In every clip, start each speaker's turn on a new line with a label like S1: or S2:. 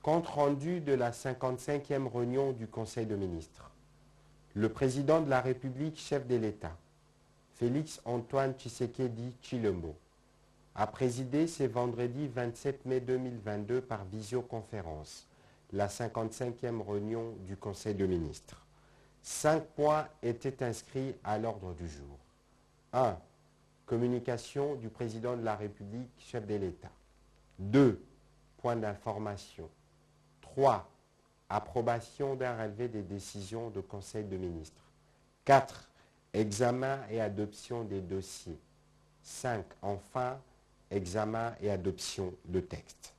S1: Compte rendu de la 55e réunion du Conseil de ministres. Le président de la République, chef de l'État, Félix-Antoine Tshisekedi Tshilombo, a présidé ce vendredi 27 mai 2022 par visioconférence la 55e réunion du Conseil de ministres. 5 points étaient inscrits à l'ordre du jour. 1. Communication du président de la République, chef de l'État. 2. Point d'information. 3. Approbation d'un relevé des décisions du Conseil de ministres. 4. Examen et adoption des dossiers. 5. Enfin, examen et adoption de textes.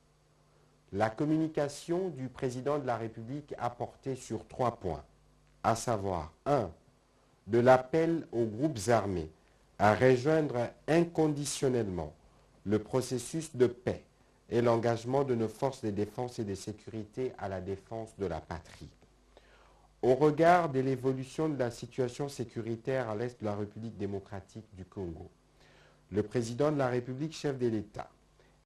S1: La communication du président de la République a porté sur 3 points, à savoir 1. De l'appel aux groupes armés à rejoindre inconditionnellement le processus de paix et l'engagement de nos forces de défense et de sécurité à la défense de la patrie. Au regard de l'évolution de la situation sécuritaire à l'est de la République démocratique du Congo, le président de la République, chef de l'État,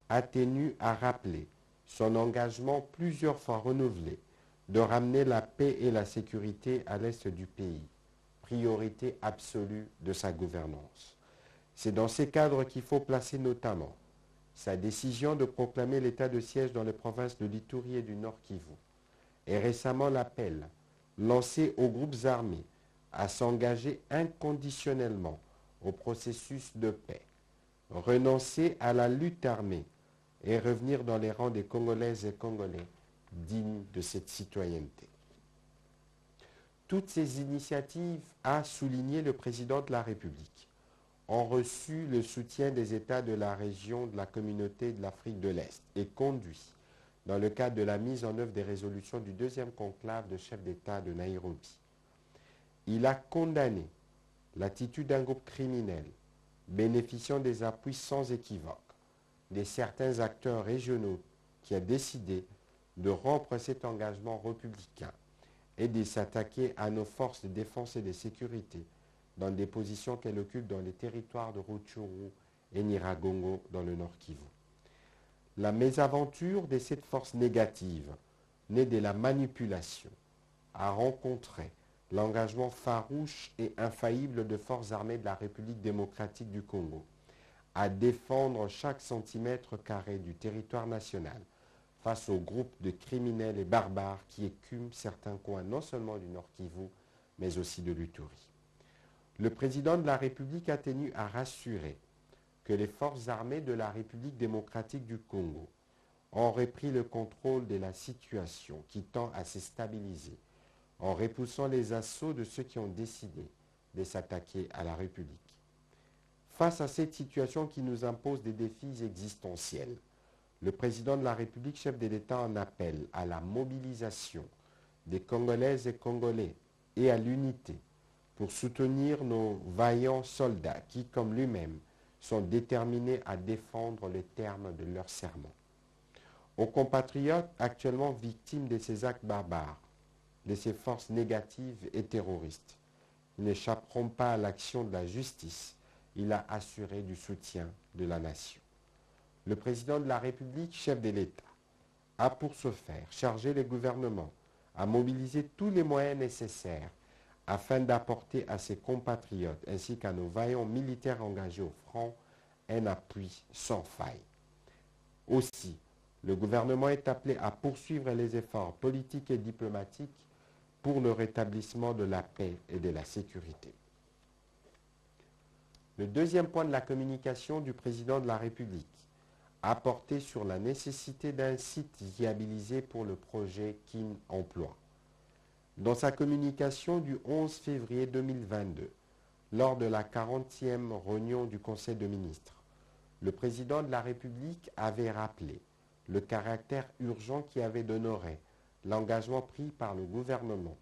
S1: a tenu à rappeler son engagement plusieurs fois renouvelé de ramener la paix et la sécurité à l'est du pays, priorité absolue de sa gouvernance. C'est dans ces cadres qu'il faut placer notamment sa décision de proclamer l'état de siège dans les provinces de l'Ituri et du Nord Kivu, et récemment l'appel lancé aux groupes armés à s'engager inconditionnellement au processus de paix, renoncer à la lutte armée et revenir dans les rangs des Congolaises et Congolais dignes de cette citoyenneté. Toutes ces initiatives, a souligné le président de la République, ont reçu le soutien des États de la région de la communauté de l'Afrique de l'Est et conduit dans le cadre de la mise en œuvre des résolutions du deuxième conclave de chefs d'État de Nairobi. Il a condamné l'attitude d'un groupe criminel bénéficiant des appuis sans équivoque de certains acteurs régionaux qui a décidé de rompre cet engagement républicain et de s'attaquer à nos forces de défense et de sécurité dans des positions qu'elles occupent dans les territoires de Rutshuru et Nyiragongo dans le Nord Kivu. La mésaventure de cette force négative, née de la manipulation, a rencontré l'engagement farouche et infaillible de forces armées de la République démocratique du Congo à défendre chaque centimètre carré du territoire national face aux groupes de criminels et barbares qui écument certains coins non seulement du Nord Kivu, mais aussi de l'Ituri. Le président de la République a tenu à rassurer que les forces armées de la République démocratique du Congo ont repris le contrôle de la situation qui tend à se stabiliser en repoussant les assauts de ceux qui ont décidé de s'attaquer à la République. Face à cette situation qui nous impose des défis existentiels, le président de la République, chef de l'État, en appelle à la mobilisation des Congolaises et Congolais et à l'unité pour soutenir nos vaillants soldats qui, comme lui-même, sont déterminés à défendre les termes de leur serment. Aux compatriotes actuellement victimes de ces actes barbares, de ces forces négatives et terroristes, ils n'échapperont pas à l'action de la justice. Il a assuré du soutien de la nation. Le président de la République, chef de l'État, a pour ce faire chargé le gouvernement à mobiliser tous les moyens nécessaires afin d'apporter à ses compatriotes ainsi qu'à nos vaillants militaires engagés au front un appui sans faille. Aussi, le gouvernement est appelé à poursuivre les efforts politiques et diplomatiques pour le rétablissement de la paix et de la sécurité. Le deuxième point de la communication du président de la République a porté sur la nécessité d'un site viabilisé pour le projet Kin Emploi. Dans sa communication du 11 février 2022, lors de la 40e réunion du Conseil de ministres, le président de la République avait rappelé le caractère urgent qui avait d'honorer l'engagement pris par le gouvernement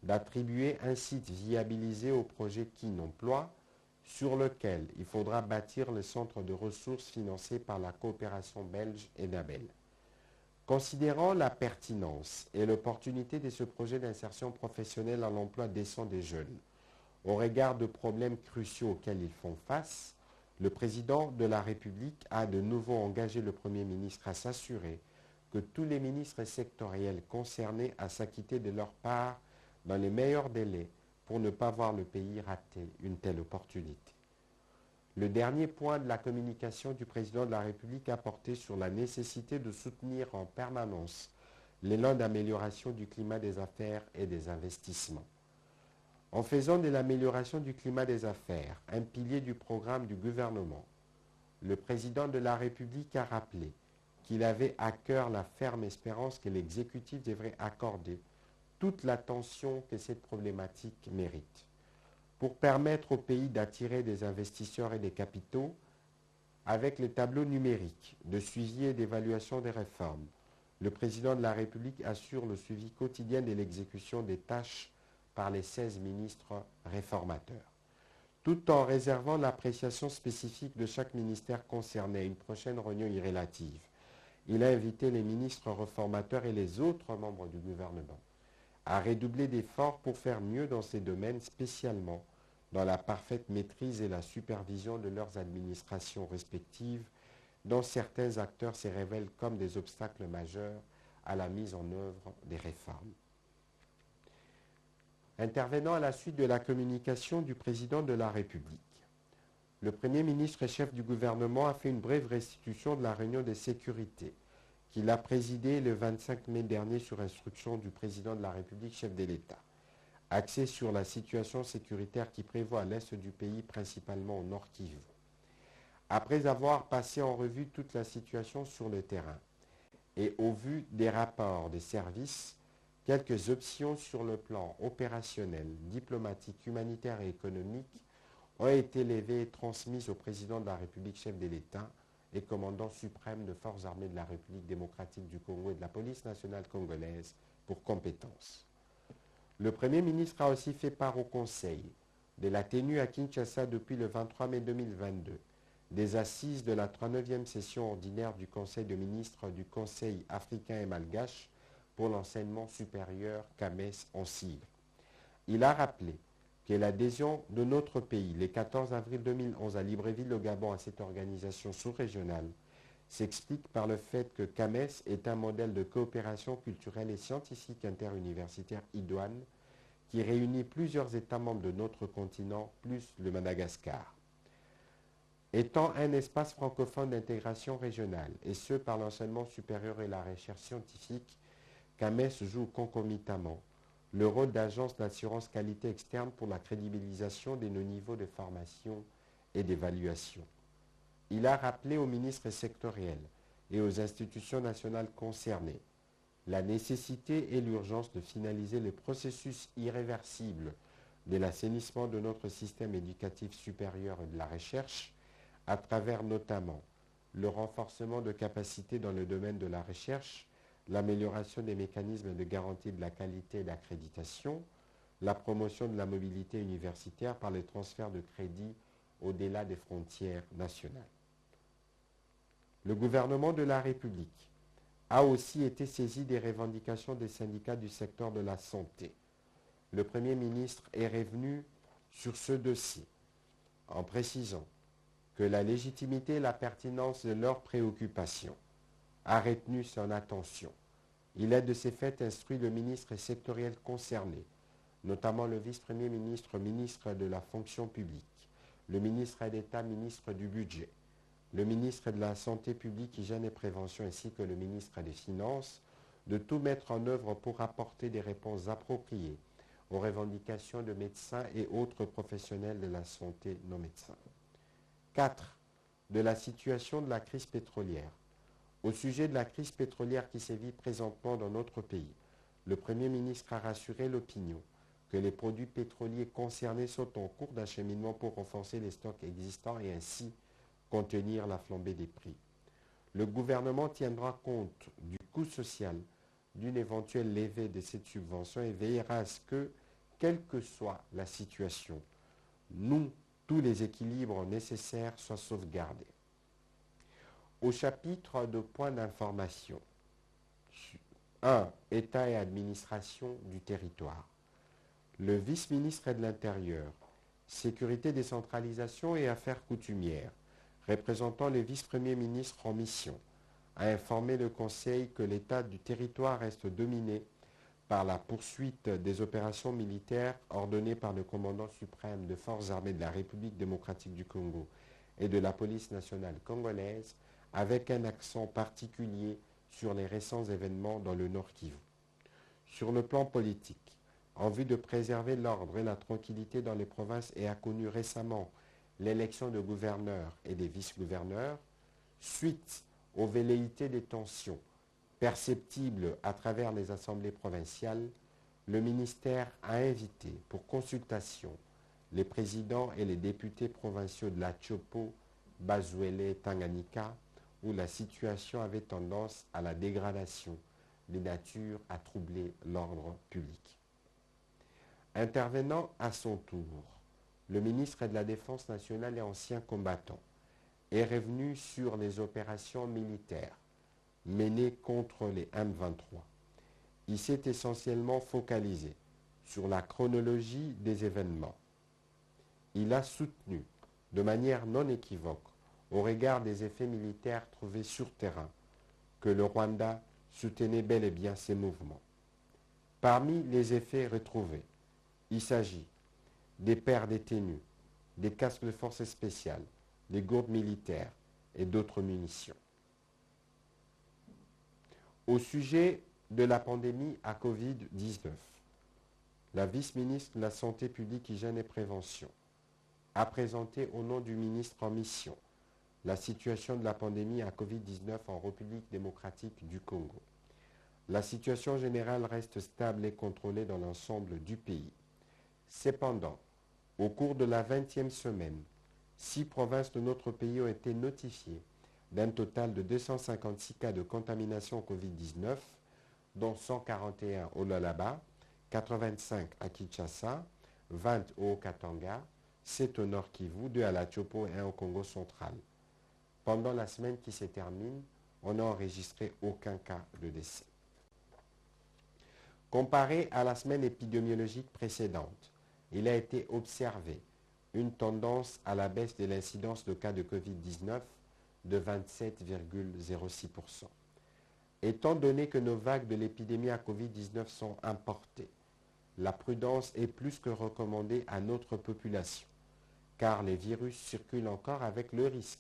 S1: d'attribuer un site viabilisé au projet Kin Emploi sur lequel il faudra bâtir le centre de ressources financé par la coopération belge ENABEL. Considérant la pertinence et l'opportunité de ce projet d'insertion professionnelle à l'emploi décent des jeunes, au regard de problèmes cruciaux auxquels ils font face, le président de la République a de nouveau engagé le Premier ministre à s'assurer que tous les ministres sectoriels concernés à s'acquitter de leur part dans les meilleurs délais pour ne pas voir le pays rater une telle opportunité. Le dernier point de la communication du président de la République a porté sur la nécessité de soutenir en permanence l'élan d'amélioration du climat des affaires et des investissements. En faisant de l'amélioration du climat des affaires un pilier du programme du gouvernement, le président de la République a rappelé qu'il avait à cœur la ferme espérance que l'exécutif devrait accorder toute l'attention que cette problématique mérite. Pour permettre au pays d'attirer des investisseurs et des capitaux, avec les tableaux numériques de suivi et d'évaluation des réformes, le président de la République assure le suivi quotidien de l'exécution des tâches par les 16 ministres réformateurs. Tout en réservant l'appréciation spécifique de chaque ministère concerné à une prochaine réunion irrélative, il a invité les ministres réformateurs et les autres membres du gouvernement à redoubler d'efforts pour faire mieux dans ces domaines, spécialement dans la parfaite maîtrise et la supervision de leurs administrations respectives, dont certains acteurs se révèlent comme des obstacles majeurs à la mise en œuvre des réformes. Intervenant à la suite de la communication du président de la République, le Premier ministre et chef du gouvernement a fait une brève restitution de la réunion de sécurité qu'il a présidée le 25 mai dernier sur instruction du président de la République, chef de l'État, axée sur la situation sécuritaire qui prévaut à l'est du pays, principalement au Nord Kivu. Après avoir passé en revue toute la situation sur le terrain et au vu des rapports des services, quelques options sur le plan opérationnel, diplomatique, humanitaire et économique ont été levées et transmises au président de la République, chef de l'État et commandant suprême de forces armées de la République démocratique du Congo et de la police nationale congolaise pour compétence. Le Premier ministre a aussi fait part au Conseil de la tenue à Kinshasa depuis le 23 mai 2022 des assises de la 39e session ordinaire du Conseil de ministres du Conseil africain et malgache pour l'enseignement supérieur CAMES en CIV. Il a rappelé que l'adhésion de notre pays, le 14 avril 2011 à Libreville, au Gabon, à cette organisation sous-régionale, s'explique par le fait que CAMES est un modèle de coopération culturelle et scientifique interuniversitaire idoine qui réunit plusieurs États membres de notre continent, plus le Madagascar. Étant un espace francophone d'intégration régionale, et ce par l'enseignement supérieur et la recherche scientifique, CAMES joue concomitamment le rôle d'agence d'assurance qualité externe pour la crédibilisation de nos niveaux de formation et d'évaluation. Il a rappelé aux ministres sectoriels et aux institutions nationales concernées la nécessité et l'urgence de finaliser le processus irréversible de l'assainissement de notre système éducatif supérieur et de la recherche, à travers notamment le renforcement de capacités dans le domaine de la recherche, l'amélioration des mécanismes de garantie de la qualité et d'accréditation, la promotion de la mobilité universitaire par le transfert de crédits au-delà des frontières nationales. Le gouvernement de la République a aussi été saisi des revendications des syndicats du secteur de la santé. Le Premier ministre est revenu sur ce dossier en précisant que la légitimité et la pertinence de leurs préoccupations a retenu son attention. Il a de ces faits instruit le ministre sectoriel concerné, notamment le vice-premier ministre, ministre de la fonction publique, le ministre d'État, ministre du budget, le ministre de la Santé publique, Hygiène et Prévention ainsi que le ministre des Finances, de tout mettre en œuvre pour apporter des réponses appropriées aux revendications de médecins et autres professionnels de la santé non médecins. 4. De la situation de la crise pétrolière. Au sujet de la crise pétrolière qui sévit présentement dans notre pays, le Premier ministre a rassuré l'opinion que les produits pétroliers concernés sont en cours d'acheminement pour renforcer les stocks existants et ainsi contenir la flambée des prix. Le gouvernement tiendra compte du coût social d'une éventuelle levée de cette subvention et veillera à ce que, quelle que soit la situation, tous les équilibres nécessaires soient sauvegardés. Au chapitre de points d'information, 1. État et administration du territoire. Le vice-ministre de l'Intérieur, Sécurité, décentralisation et affaires coutumières, représentant le vice-premier ministre en mission, a informé le Conseil que l'état du territoire reste dominé par la poursuite des opérations militaires ordonnées par le commandant suprême des forces armées de la République démocratique du Congo et de la police nationale congolaise, avec un accent particulier sur les récents événements dans le Nord Kivu. Sur le plan politique, en vue de préserver l'ordre et la tranquillité dans les provinces et a connu récemment l'élection de gouverneurs et des vice-gouverneurs, suite aux velléités des tensions perceptibles à travers les assemblées provinciales, le ministère a invité pour consultation les présidents et les députés provinciaux de la Tchopo, Bazuele et Tanganyika, où la situation avait tendance à la dégradation, de nature à troubler l'ordre public. Intervenant à son tour, le ministre de la Défense nationale et ancien combattant est revenu sur les opérations militaires menées contre les M23. Il s'est essentiellement focalisé sur la chronologie des événements. Il a soutenu de manière non équivoque, au regard des effets militaires trouvés sur terrain, que le Rwanda soutenait bel et bien ces mouvements. Parmi les effets retrouvés, il s'agit des pères détenus, des casques de forces spéciales, des gourdes militaires et d'autres munitions. Au sujet de la pandémie à Covid-19, la vice-ministre de la Santé publique, Hygiène et Prévention a présenté au nom du ministre en mission la situation de la pandémie à Covid-19 en République démocratique du Congo. La situation générale reste stable et contrôlée dans l'ensemble du pays. Cependant, au cours de la 20e semaine, 6 provinces de notre pays ont été notifiées d'un total de 256 cas de contamination au Covid-19, dont 141 au Lualaba, 85 à Kinshasa, 20 au Haut-Katanga, 7 au Nord Kivu, 2 à la Tchopo et 1 au Congo central. Pendant la semaine qui se termine, on n'a enregistré aucun cas de décès. Comparé à la semaine épidémiologique précédente, il a été observé une tendance à la baisse de l'incidence de cas de Covid-19 de 27,06%. Étant donné que nos vagues de l'épidémie à Covid-19 sont importées, la prudence est plus que recommandée à notre population, car les virus circulent encore avec le risque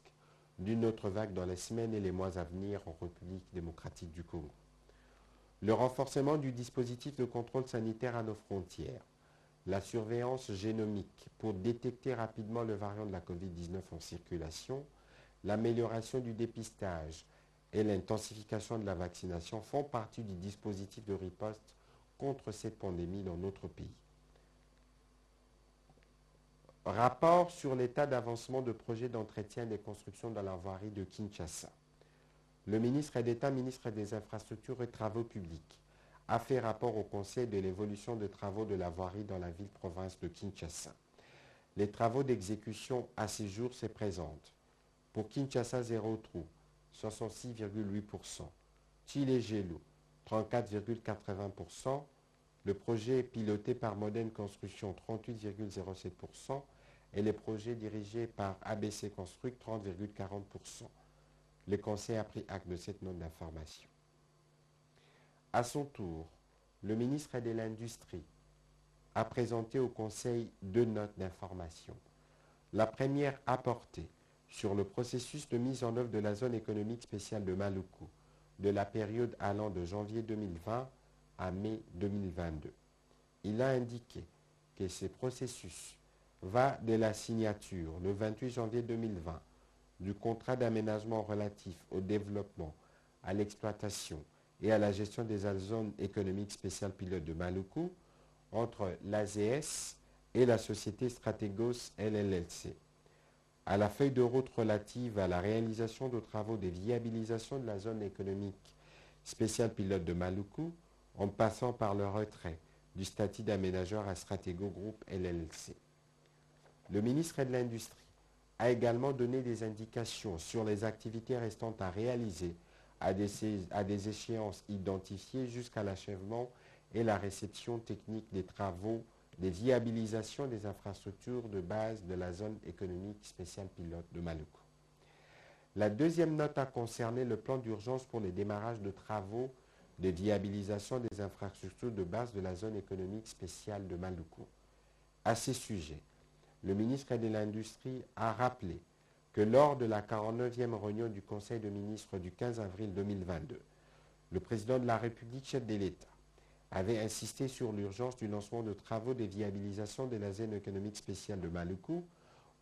S1: d'une autre vague dans les semaines et les mois à venir en République démocratique du Congo. Le renforcement du dispositif de contrôle sanitaire à nos frontières, la surveillance génomique pour détecter rapidement le variant de la Covid-19 en circulation, l'amélioration du dépistage et l'intensification de la vaccination font partie du dispositif de riposte contre cette pandémie dans notre pays. Rapport sur l'état d'avancement de projets d'entretien des constructions dans la voirie de Kinshasa. Le ministre d'État, ministre des Infrastructures et Travaux publics, a fait rapport au Conseil de l'évolution des travaux de la voirie dans la ville-province de Kinshasa. Les travaux d'exécution à ce jour se présentent. Pour Kinshasa, 0 trou, 66,8%. Chile-Gelo, 34,80%. Le projet est piloté par Modène Construction, 38,07%. Et les projets dirigés par ABC Construct, 30,40%. Le Conseil a pris acte de cette note d'information. À son tour, le ministre de l'Industrie a présenté au Conseil 2 notes d'information. La première a porté sur le processus de mise en œuvre de la zone économique spéciale de Maluku, de la période allant de janvier 2020 à mai 2022. Il a indiqué que ce processus va de la signature le 28 janvier 2020 du contrat d'aménagement relatif au développement, à l'exploitation et à la gestion des zones économiques spéciales pilotes de Maluku entre l'AZS et la société Stratégos LLC, à la feuille de route relative à la réalisation de travaux de viabilisation de la zone économique spéciale pilote de Maluku, en passant par le retrait du statut d'aménageur à Stratego Group LLC. Le ministre de l'Industrie a également donné des indications sur les activités restantes à réaliser à des échéances identifiées jusqu'à l'achèvement et la réception technique des travaux de viabilisation des infrastructures de base de la zone économique spéciale pilote de Maluku. La deuxième note a concerné le plan d'urgence pour le démarrage de travaux de viabilisation des infrastructures de base de la zone économique spéciale de Maluku. À ces sujets, le ministre de l'Industrie a rappelé que lors de la 49e réunion du Conseil de ministres du 15 avril 2022, le président de la République, chef de l'État, avait insisté sur l'urgence du lancement de travaux de viabilisation de la zone économique spéciale de Maluku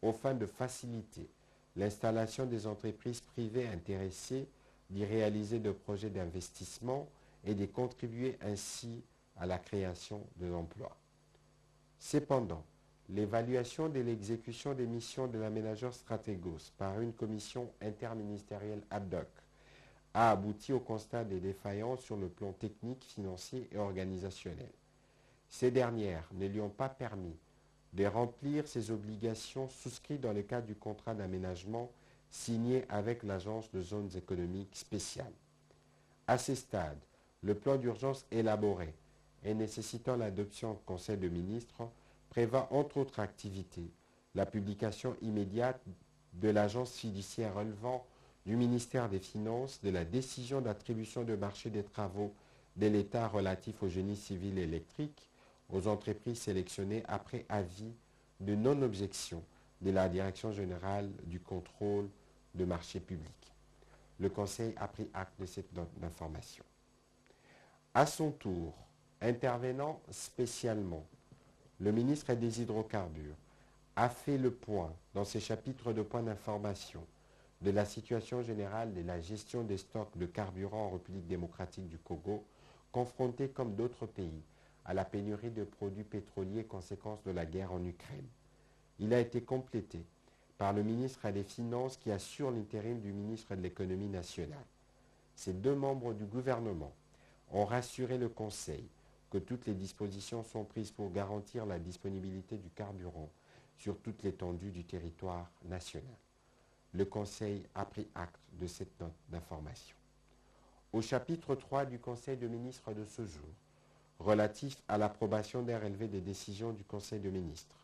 S1: aux fins de faciliter l'installation des entreprises privées intéressées d'y réaliser de projets d'investissement et de contribuer ainsi à la création d'emplois. Cependant, l'évaluation de l'exécution des missions de l'aménageur Stratégos par une commission interministérielle ad hoc a abouti au constat des défaillances sur le plan technique, financier et organisationnel. Ces dernières ne lui ont pas permis de remplir ses obligations souscrites dans le cadre du contrat d'aménagement signé avec l'Agence de zones économiques spéciales. À ce stade, le plan d'urgence élaboré et nécessitant l'adoption du Conseil de ministres prévoit entre autres activités la publication immédiate de l'agence fiduciaire relevant du ministère des Finances de la décision d'attribution de marché des travaux de l'État relatifs au génie civil et électrique aux entreprises sélectionnées après avis de non-objection de la Direction générale du contrôle de marché public. Le Conseil a pris acte de cette note d'information. À son tour, intervenant spécialement, le ministre des Hydrocarbures a fait le point dans ses chapitres de points d'information de la situation générale de la gestion des stocks de carburant en République démocratique du Congo, confronté comme d'autres pays à la pénurie de produits pétroliers conséquence de la guerre en Ukraine. Il a été complété par le ministre des Finances qui assure l'intérim du ministre de l'Économie nationale. Ces deux membres du gouvernement ont rassuré le Conseil que toutes les dispositions sont prises pour garantir la disponibilité du carburant sur toute l'étendue du territoire national. Le Conseil a pris acte de cette note d'information. Au chapitre 3 du Conseil de ministres de ce jour, relatif à l'approbation d'un relevé des décisions du Conseil de ministres,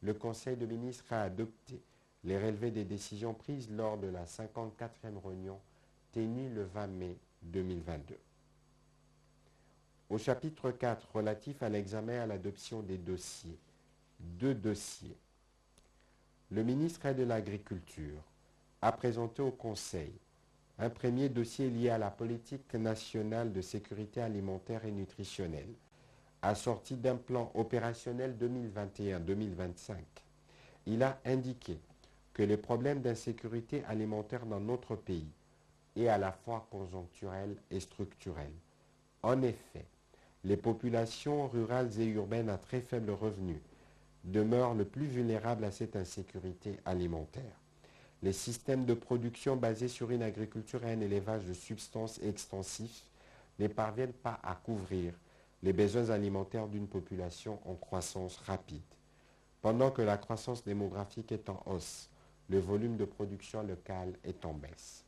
S1: le Conseil de ministres a adopté les relevés des décisions prises lors de la 54e réunion tenue le 20 mai 2022. Au chapitre 4 relatif à l'examen et à l'adoption des dossiers, deux dossiers, le ministre de l'Agriculture a présenté au Conseil un premier dossier lié à la politique nationale de sécurité alimentaire et nutritionnelle, assorti d'un plan opérationnel 2021-2025. Il a indiqué que les problèmes d'insécurité alimentaire dans notre pays est à la fois conjoncturel et structurel. En effet, les populations rurales et urbaines à très faible revenu demeurent le plus vulnérables à cette insécurité alimentaire. Les systèmes de production basés sur une agriculture et un élevage de substances extensifs ne parviennent pas à couvrir les besoins alimentaires d'une population en croissance rapide. Pendant que la croissance démographique est en hausse, le volume de production locale est en baisse.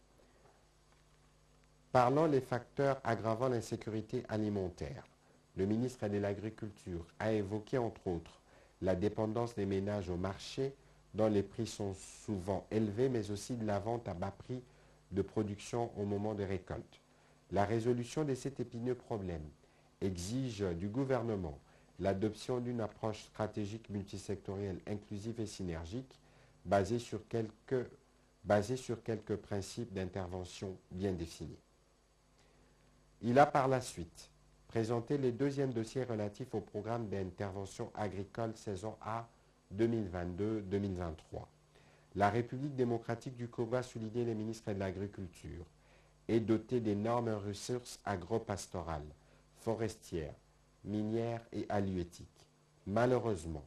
S1: Parlant des facteurs aggravant l'insécurité alimentaire, le ministre de l'Agriculture a évoqué entre autres la dépendance des ménages au marché dont les prix sont souvent élevés, mais aussi de la vente à bas prix de production au moment des récoltes. La résolution de cet épineux problème exige du gouvernement l'adoption d'une approche stratégique multisectorielle inclusive et synergique basée sur quelques principes d'intervention bien définis. Il a par la suite présenté le deuxième dossier relatif au programme d'intervention agricole saison A 2022-2023. La République démocratique du Congo, a souligné les ministres de l'Agriculture, est dotée d'énormes ressources agro-pastorales, forestières, minières et halieutiques. Malheureusement,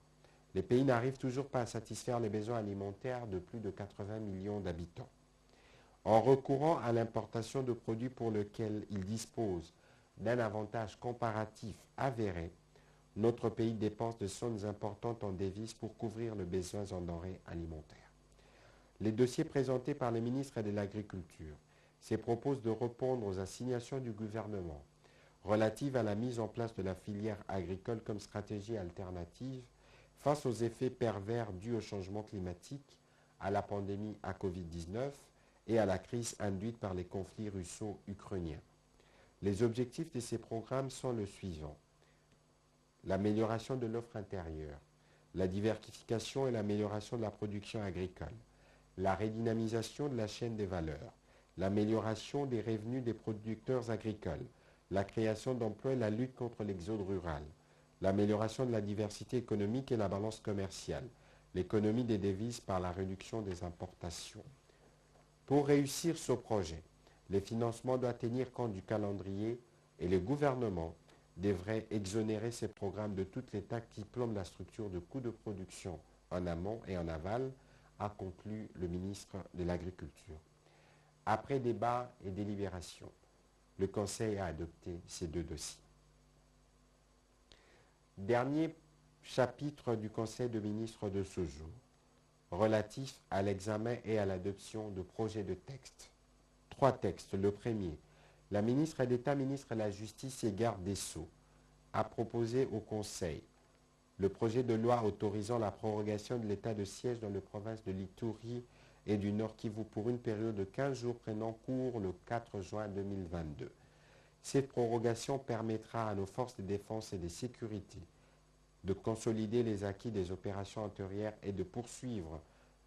S1: les pays n'arrivent toujours pas à satisfaire les besoins alimentaires de plus de 80 millions d'habitants. En recourant à l'importation de produits pour lesquels ils disposent d'un avantage comparatif avéré, notre pays dépense de sommes importantes en devises pour couvrir le besoin en denrées alimentaires. Les dossiers présentés par les ministres de l'Agriculture se proposent de répondre aux assignations du gouvernement relatives à la mise en place de la filière agricole comme stratégie alternative face aux effets pervers dus au changement climatique, à la pandémie à Covid-19 et à la crise induite par les conflits russo-ukrainiens. Les objectifs de ces programmes sont le suivant: l'amélioration de l'offre intérieure, la diversification et l'amélioration de la production agricole, la redynamisation de la chaîne des valeurs, l'amélioration des revenus des producteurs agricoles, la création d'emplois et la lutte contre l'exode rural, l'amélioration de la diversité économique et la balance commerciale, l'économie des devises par la réduction des importations. Pour réussir ce projet, les financements doivent tenir compte du calendrier et le gouvernement devrait exonérer ces programmes de toutes les taxes qui plombent la structure de coûts de production en amont et en aval, a conclu le ministre de l'Agriculture. Après débat et délibération, le Conseil a adopté ces deux dossiers. Dernier chapitre du Conseil de ministres de ce jour, relatif à l'examen et à l'adoption de projets de textes. 3 textes. Le premier, la ministre d'État, ministre de la Justice et garde des Sceaux, a proposé au Conseil le projet de loi autorisant la prorogation de l'état de siège dans les provinces de l'Ituri et du Nord Kivu pour une période de 15 jours prenant cours le 4 juin 2022. Cette prorogation permettra à nos forces de défense et de sécurité de consolider les acquis des opérations antérieures et de poursuivre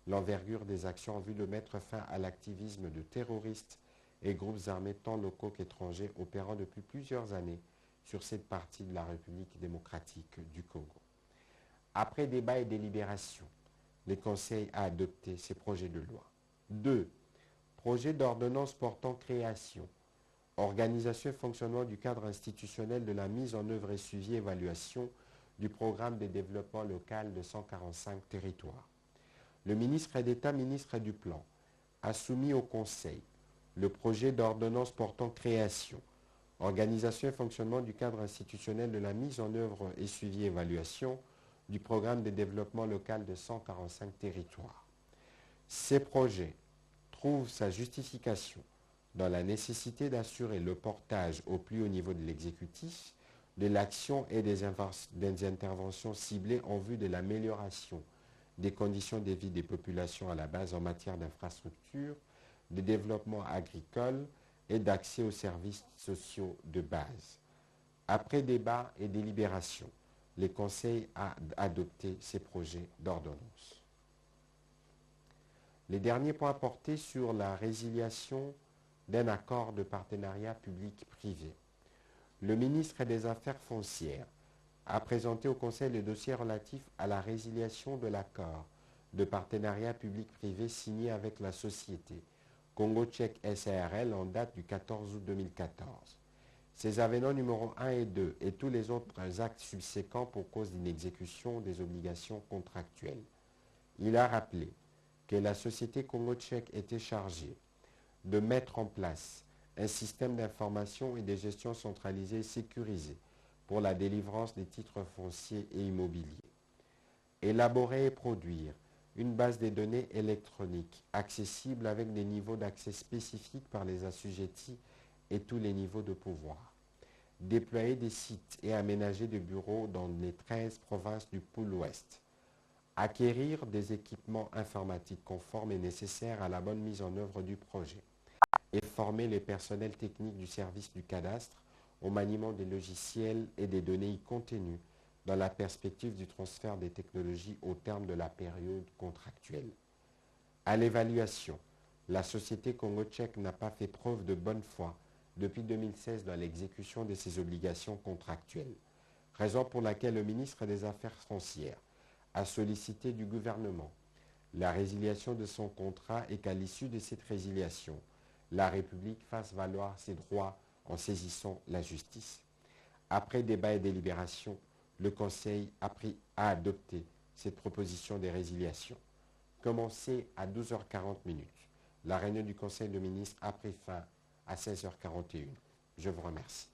S1: l'envergure des actions en vue de mettre fin à l'activisme de terroristes et groupes armés tant locaux qu'étrangers opérant depuis plusieurs années sur cette partie de la République démocratique du Congo. Après débat et délibération, le Conseil a adopté ces projets de loi. 2. Projet d'ordonnance portant création, organisation et fonctionnement du cadre institutionnel de la mise en œuvre et suivi et évaluation du programme de développement local de 145 territoires. Le ministre d'État, ministre du Plan, a soumis au Conseil le projet d'ordonnance portant création, organisation et fonctionnement du cadre institutionnel de la mise en œuvre et suivi et évaluation du programme de développement local de 145 territoires. Ces projets trouvent sa justification dans la nécessité d'assurer le portage au plus haut niveau de l'exécutif de l'action et des interventions ciblées en vue de l'amélioration des conditions de vie des populations à la base en matière d'infrastructures, de développement agricole et d'accès aux services sociaux de base. Après débat et délibération, le Conseil a adopté ces projets d'ordonnance. Les derniers points portés sur la résiliation d'un accord de partenariat public-privé. Le ministre des Affaires foncières a présenté au Conseil le dossier relatif à la résiliation de l'accord de partenariat public-privé signé avec la société Congo Tchèque SARL en date du 14 août 2014. Ces avenants numéro 1 et 2 et tous les autres actes subséquents pour cause d'inexécution des obligations contractuelles. Il a rappelé que la société Congo Tchèque était chargée de mettre en place un système d'information et de gestion centralisée et sécurisé pour la délivrance des titres fonciers et immobiliers. Élaborer et produire une base de données électroniques accessible avec des niveaux d'accès spécifiques par les assujettis et tous les niveaux de pouvoir. Déployer des sites et aménager des bureaux dans les 13 provinces du pôle ouest. Acquérir des équipements informatiques conformes et nécessaires à la bonne mise en œuvre du projet. Et former les personnels techniques du service du cadastre au maniement des logiciels et des données y contenues dans la perspective du transfert des technologies au terme de la période contractuelle. À l'évaluation, la société Congo Tchèque n'a pas fait preuve de bonne foi depuis 2016 dans l'exécution de ses obligations contractuelles, raison pour laquelle le ministre des Affaires foncières a sollicité du gouvernement la résiliation de son contrat et qu'à l'issue de cette résiliation, la République fasse valoir ses droits en saisissant la justice. Après débat et délibération, le Conseil a adopté cette proposition de résiliation. Commencée à 12h40, la réunion du Conseil de ministres a pris fin à 16h41. Je vous remercie.